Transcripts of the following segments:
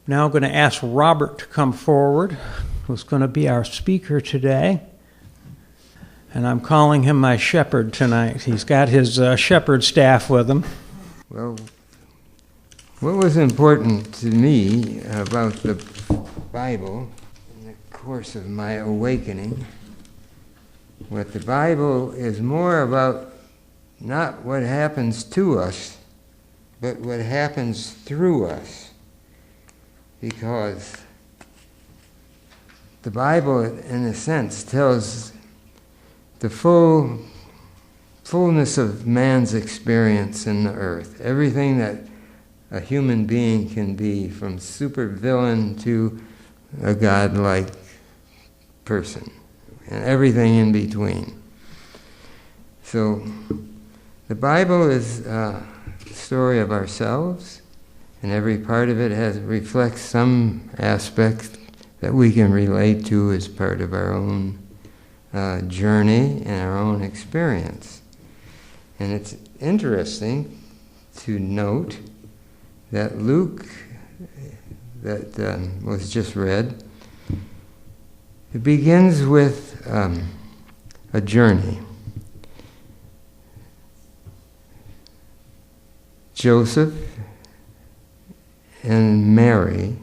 Now I'm going to ask Robert to come forward, who's going to be our speaker today. And I'm calling him my shepherd tonight. He's got his shepherd staff with him. Well, what was important to me about the Bible in the course of my awakening, what the Bible is more about not what happens to us, but what happens through us. Because the Bible, in a sense, tells the fullness of man's experience in the earth. Everything that a human being can be, from supervillain to a godlike person, and everything in between. So the Bible is a story of ourselves, and every part of it reflects some aspect that we can relate to as part of our own journey and our own experience. And it's interesting to note that Luke, that was just read, it begins with a journey. Joseph and Mary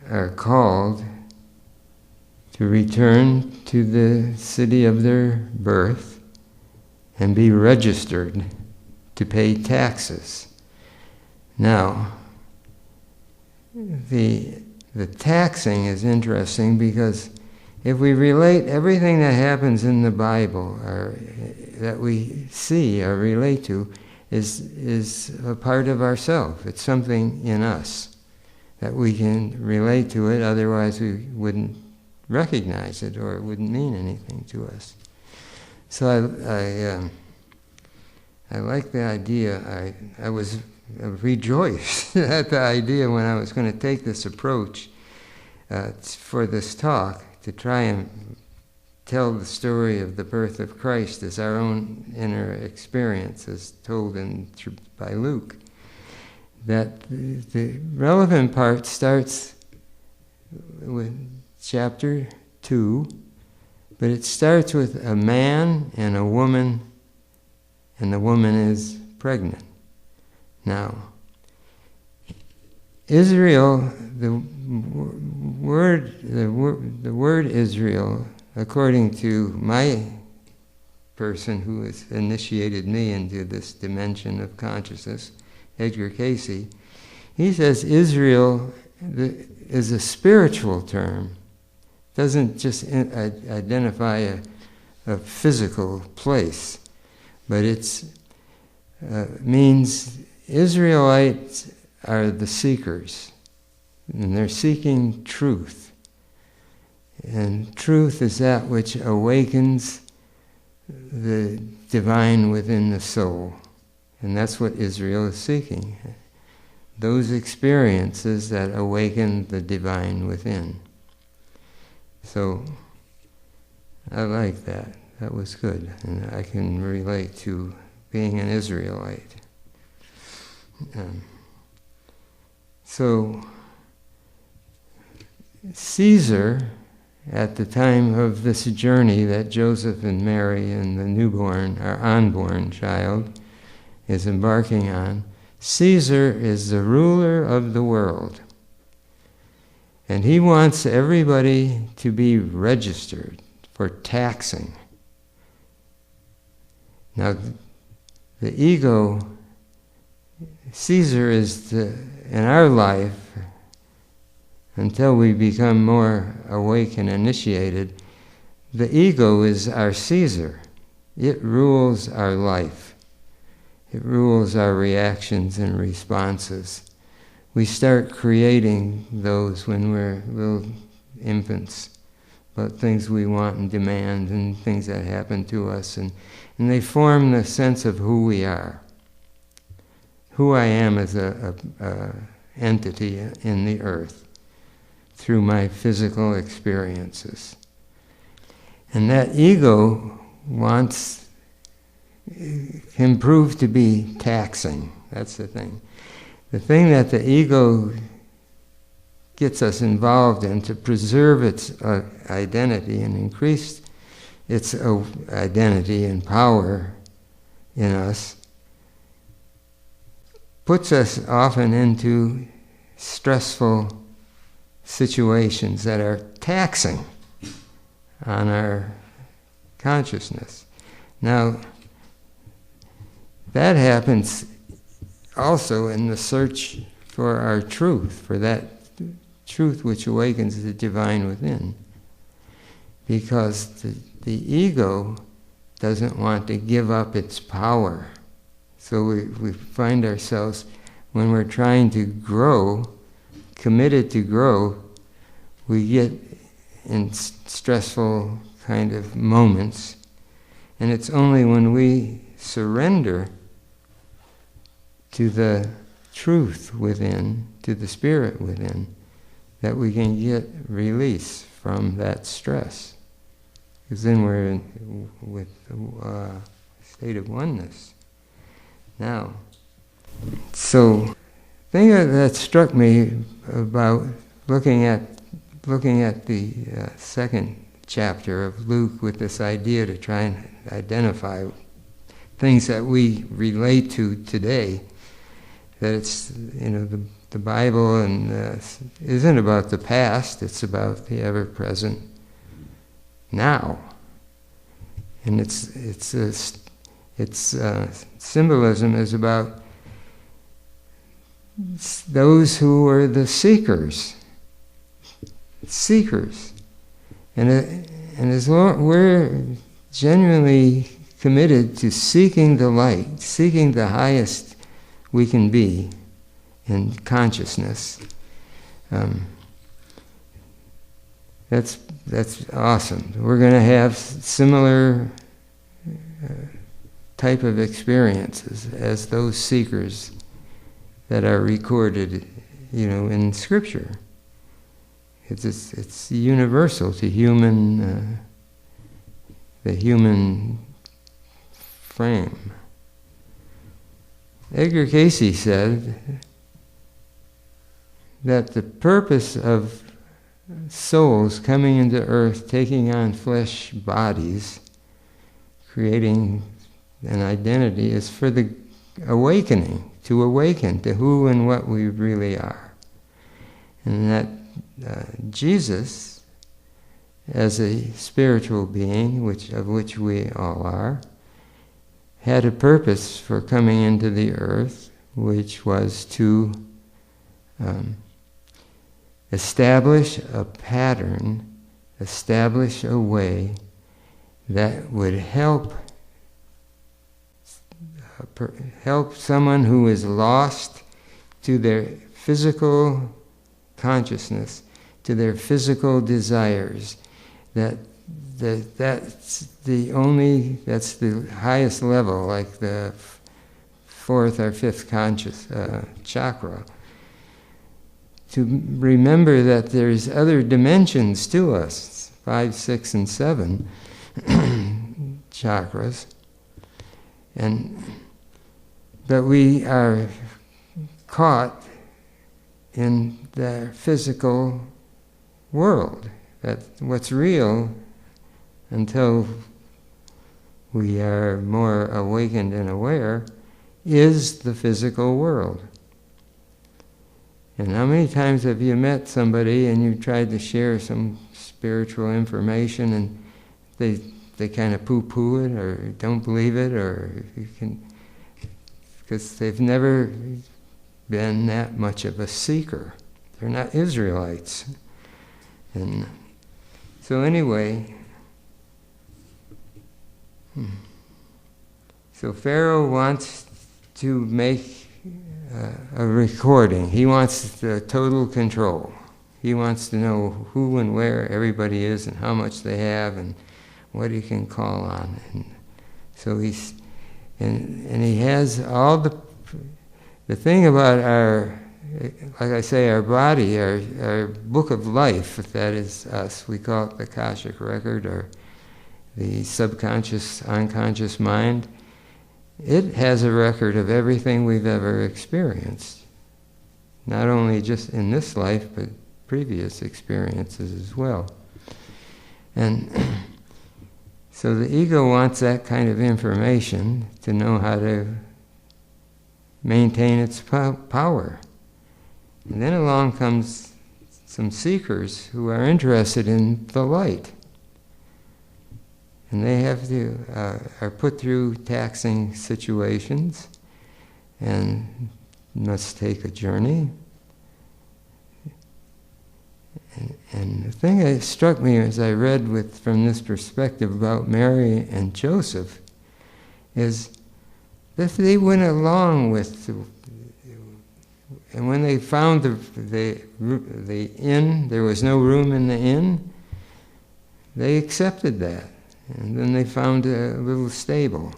are called to return to the city of their birth and be registered to pay taxes. Now, the taxing is interesting because if we relate everything that happens in the Bible, or that we see or relate to, is a part of ourselves. It's something in us that we can relate to it, otherwise we wouldn't recognize it or it wouldn't mean anything to us. So I like the idea. I was rejoiced at the idea when I was going to take this approach for this talk, to try and tell the story of the birth of Christ as our own inner experience, as told by Luke. That the relevant part starts with chapter 2, but it starts with a man and a woman, and the woman is pregnant. Now, Israel, the word Israel, according to my person who has initiated me into this dimension of consciousness, Edgar Casey, he says Israel is a spiritual term. It doesn't just identify a physical place, but it means Israelites are the seekers, and they're seeking truth. And truth is that which awakens the divine within the soul. And that's what Israel is seeking. Those experiences that awaken the divine within. So, I like that. That was good. And I can relate to being an Israelite. So, Caesar, at the time of this journey that Joseph and Mary and the newborn, or unborn child, is embarking on, Caesar is the ruler of the world. And he wants everybody to be registered for taxing. Now, the ego, Caesar is in our life, until we become more awake and initiated, the ego is our Caesar. It rules our life. It rules our reactions and responses. We start creating those when we're little infants, about things we want and demand and things that happen to us, and they form the sense of who we are. Who I am as a entity in the earth, through my physical experiences. And that ego can prove to be taxing. That's the thing. The thing that the ego gets us involved in to preserve its identity and increase its identity and power in us, puts us often into stressful situations that are taxing on our consciousness. Now, that happens also in the search for our truth, for that truth which awakens the divine within. Because the ego doesn't want to give up its power. So we find ourselves, when we're trying to grow, committed to grow, we get in stressful kind of moments. And it's only when we surrender to the truth within, to the spirit within, that we can get release from that stress. Because then we're with a state of oneness. Now, so the thing that struck me about looking at the second chapter of Luke with this idea to try and identify things that we relate to today, that it's, the Bible and isn't about the past, it's about the ever-present now. And its symbolism is about those who are the seekers. And as long we're genuinely committed to seeking the light, seeking the highest we can be in consciousness, that's awesome. We're going to have similar type of experiences as those seekers that are recorded, in Scripture. It's universal to the human frame. Edgar Cayce said that the purpose of souls coming into earth, taking on flesh bodies, creating an identity, is for the awakening, to awaken to who and what we really are. And that Jesus, as a spiritual being, of which we all are, had a purpose for coming into the earth, which was to establish a pattern, establish a way that would help someone who is lost to their physical consciousness, to their physical desires. That's the highest level, like the fourth or fifth conscious chakra. To remember that there's other dimensions to us, 5, 6, and 7 chakras, but we are caught in the physical world. That what's real, until we are more awakened and aware, is the physical world. And how many times have you met somebody and you tried to share some spiritual information and they kind of poo-poo it or don't believe it, or because they've never been that much of a seeker. They're not Israelites. And so anyway, so Pharaoh wants to make a recording. He wants the total control. He wants to know who and where everybody is and how much they have and what he can call on. And so he has all the thing about our, like I say, our body, our book of life, that is us. We call it the Akashic record, or the subconscious, unconscious mind. It has a record of everything we've ever experienced. Not only just in this life, but previous experiences as well. And so the ego wants that kind of information to know how to maintain its power. And then along comes some seekers who are interested in the light. And they have to, are put through taxing situations and must take a journey. And the thing that struck me as I read from this perspective about Mary and Joseph is that they went along with, and when they found the inn, there was no room in the inn, they accepted that. And then they found a little stable.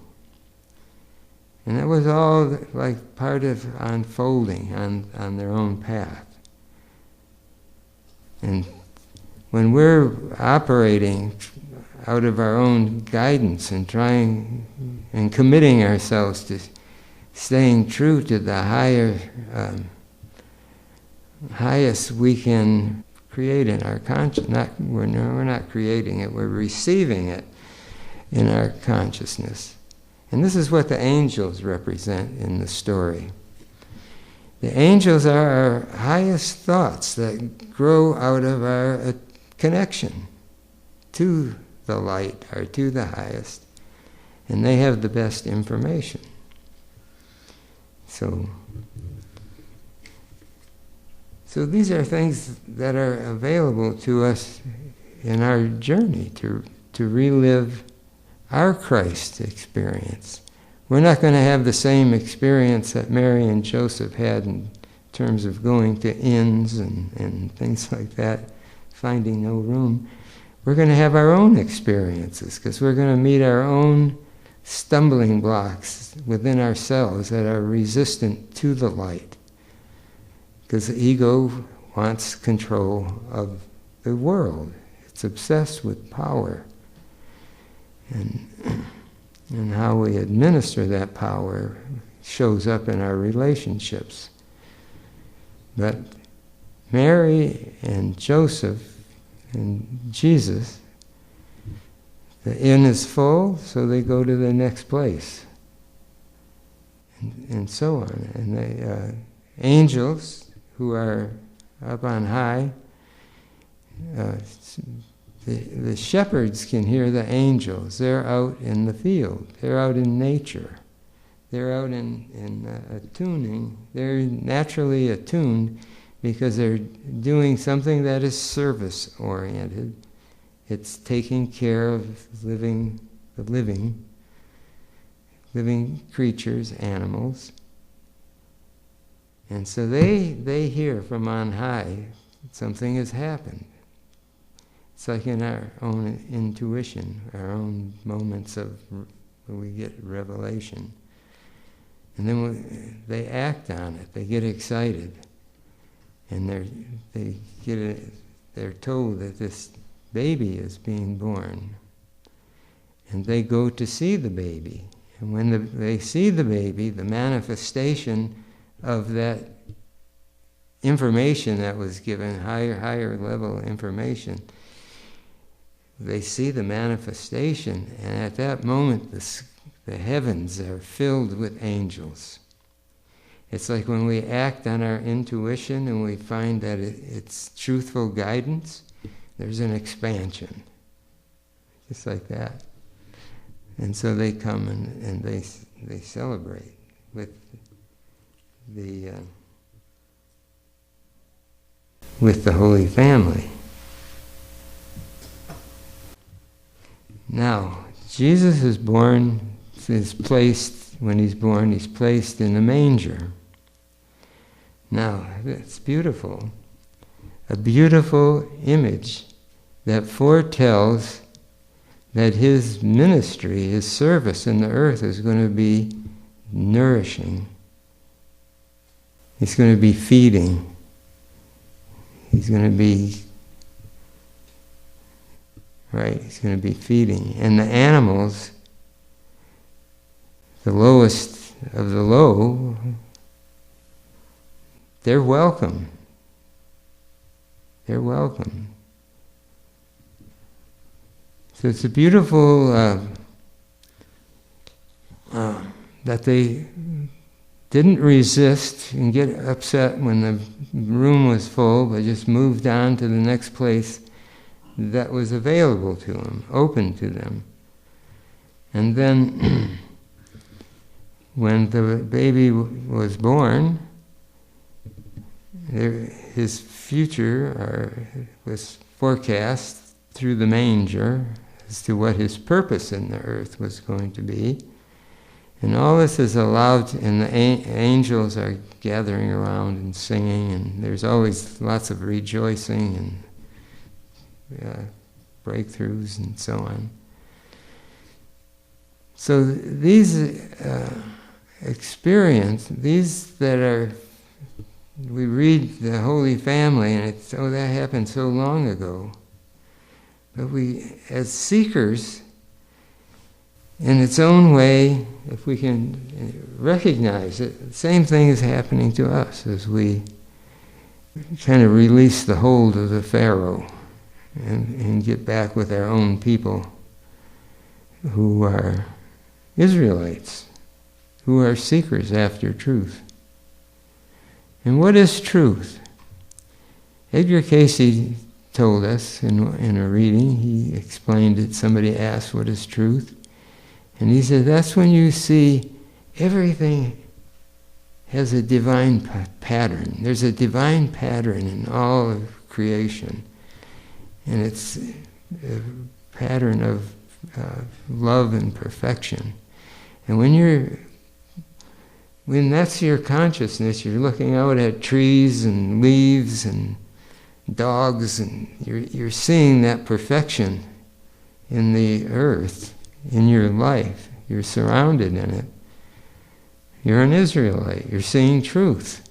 And that was all like part of unfolding on their own path. And when we're operating out of our own guidance and trying and committing ourselves to staying true to the highest we can create in our consciousness, we're not creating it, we're receiving it in our consciousness. And this is what the angels represent in the story. The angels are our highest thoughts that grow out of our connection to the light or to the highest. And they have the best information. So these are things that are available to us in our journey to relive our Christ experience. We're not going to have the same experience that Mary and Joseph had in terms of going to inns and things like that, finding no room. We're going to have our own experiences because we're going to meet our own stumbling blocks within ourselves that are resistant to the light. Because the ego wants control of the world. It's obsessed with power. And how we administer that power shows up in our relationships. But Mary and Joseph and Jesus, the inn is full, so they go to the next place. And so on. And the angels who are up on high, the shepherds can hear the angels. They're out in the field. They're out in nature. They're out in attuning. They're naturally attuned because they're doing something that is service-oriented. It's taking care of the living creatures, animals. And so they hear from on high something has happened. It's like in our own intuition, our own moments of where we get revelation. And then they act on it. They get excited. And they're told that this baby is being born. And they go to see the baby. And when they see the baby, the manifestation of that information that was given, higher level information, they see the manifestation, and at that moment the heavens are filled with angels. It's like when we act on our intuition and we find that it's truthful guidance, there's an expansion. Just like that. And so they come and they celebrate with the Holy Family. Now, Jesus is placed, when he's born, he's placed in a manger. Now, it's beautiful. A beautiful image that foretells that his ministry, his service in the earth is going to be nourishing. He's going to be feeding. He's going to be he's going to be feeding. And the animals, the lowest of the low, they're welcome. They're welcome. So it's a beautiful that they didn't resist and get upset when the room was full, but just moved on to the next place that was available to them, open to them. And then when the baby was born, his future was forecast through the manger as to what his purpose in the earth was going to be. And all this is allowed, and the angels are gathering around and singing, and there's always lots of rejoicing and breakthroughs and so on. So these these that are, we read the Holy Family, and it's, oh, that happened so long ago. But we, as seekers, in its own way, if we can recognize it, the same thing is happening to us as we kind of release the hold of the Pharaoh and get back with our own people who are Israelites, who are seekers after truth. And what is truth? Edgar Casey told us in a reading, he explained it, somebody asked, what is truth? And he said, that's when you see everything has a divine pattern. There's a divine pattern in all of creation. And it's a pattern of love and perfection. And when that's your consciousness, you're looking out at trees and leaves and dogs, and you're seeing that perfection in the earth. In your life, you're surrounded in it. You're an Israelite. You're seeing truth.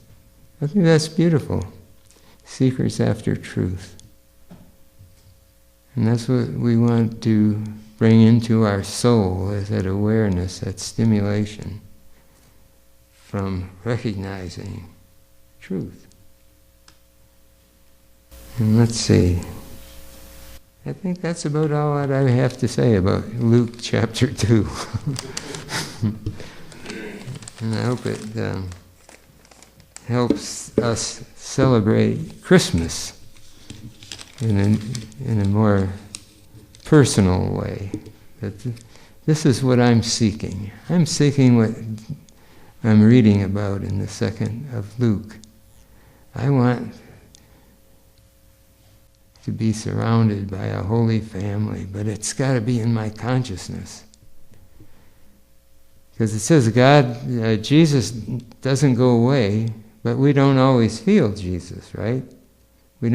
I think that's beautiful. Seekers after truth. And that's what we want to bring into our soul, is that awareness, that stimulation from recognizing truth. And let's see. I think that's about all that I have to say about Luke chapter 2. And I hope it helps us celebrate Christmas in a more personal way. That this is what I'm seeking. I'm seeking what I'm reading about in the 2nd of Luke. I want to be surrounded by a holy family, but it's got to be in my consciousness. Because it says Jesus doesn't go away, but we don't always feel Jesus, right? We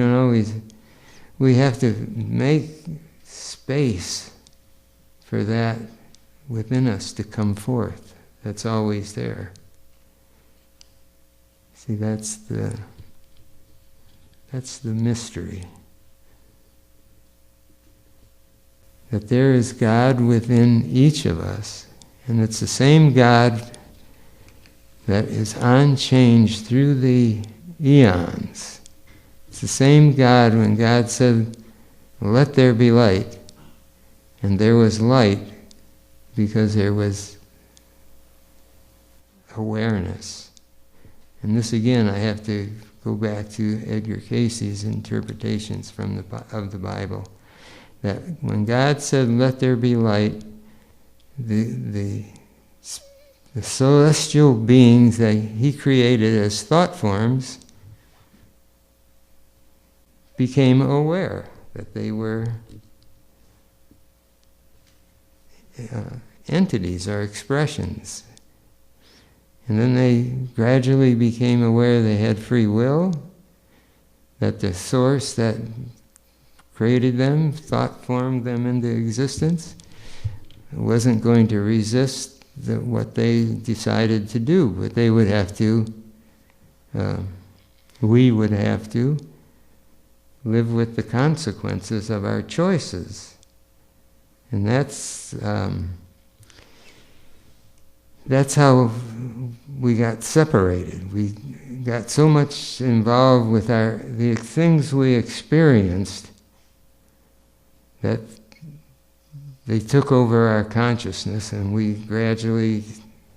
have to make space for that within us to come forth. That's always there. See, that's the mystery. That there is God within each of us, and it's the same God that is unchanged through the eons. It's the same God when God said, let there be light, and there was light because there was awareness. And this again, I have to go back to Edgar Casey's interpretations of the Bible. That when God said, let there be light, the celestial beings that he created as thought forms became aware that they were entities or expressions. And then they gradually became aware they had free will, that the source that created them, thought formed them into existence, wasn't going to resist what they decided to do, but they would have to, we would have to live with the consequences of our choices. And that's how we got separated. got so much involved with the things we experienced that they took over our consciousness, and we gradually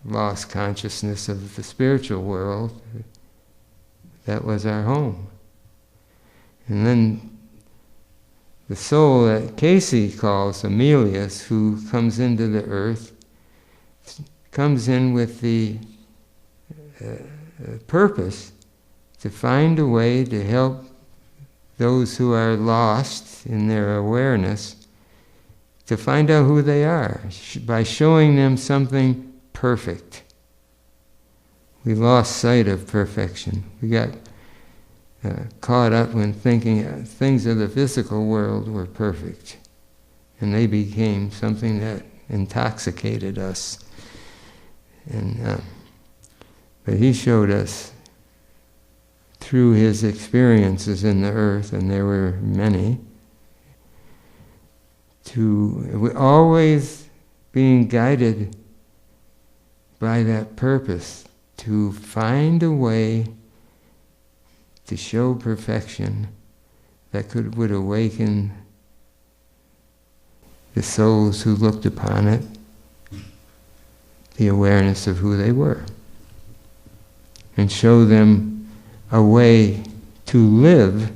lost consciousness of the spiritual world. That was our home. And then the soul that Casey calls Amelius, who comes into the earth, comes in with the purpose to find a way to help those who are lost in their awareness to find out who they are by showing them something perfect. We lost sight of perfection. We got caught up when thinking things of the physical world were perfect, and they became something that intoxicated us. But he showed us through his experiences in the earth, and there were many, to always being guided by that purpose to find a way to show perfection that would awaken the souls who looked upon it, the awareness of who they were, and show them a way to live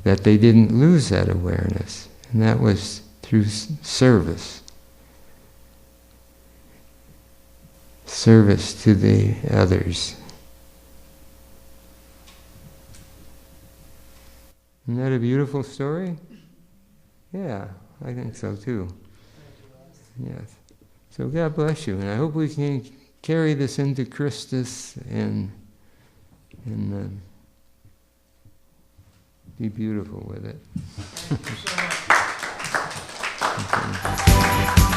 that they didn't lose that awareness. And that was through service. Service to the others. Isn't that a beautiful story? Yeah, I think so too. Yes. So God bless you, and I hope we can carry this into Christus and be beautiful with it. Thank you so much.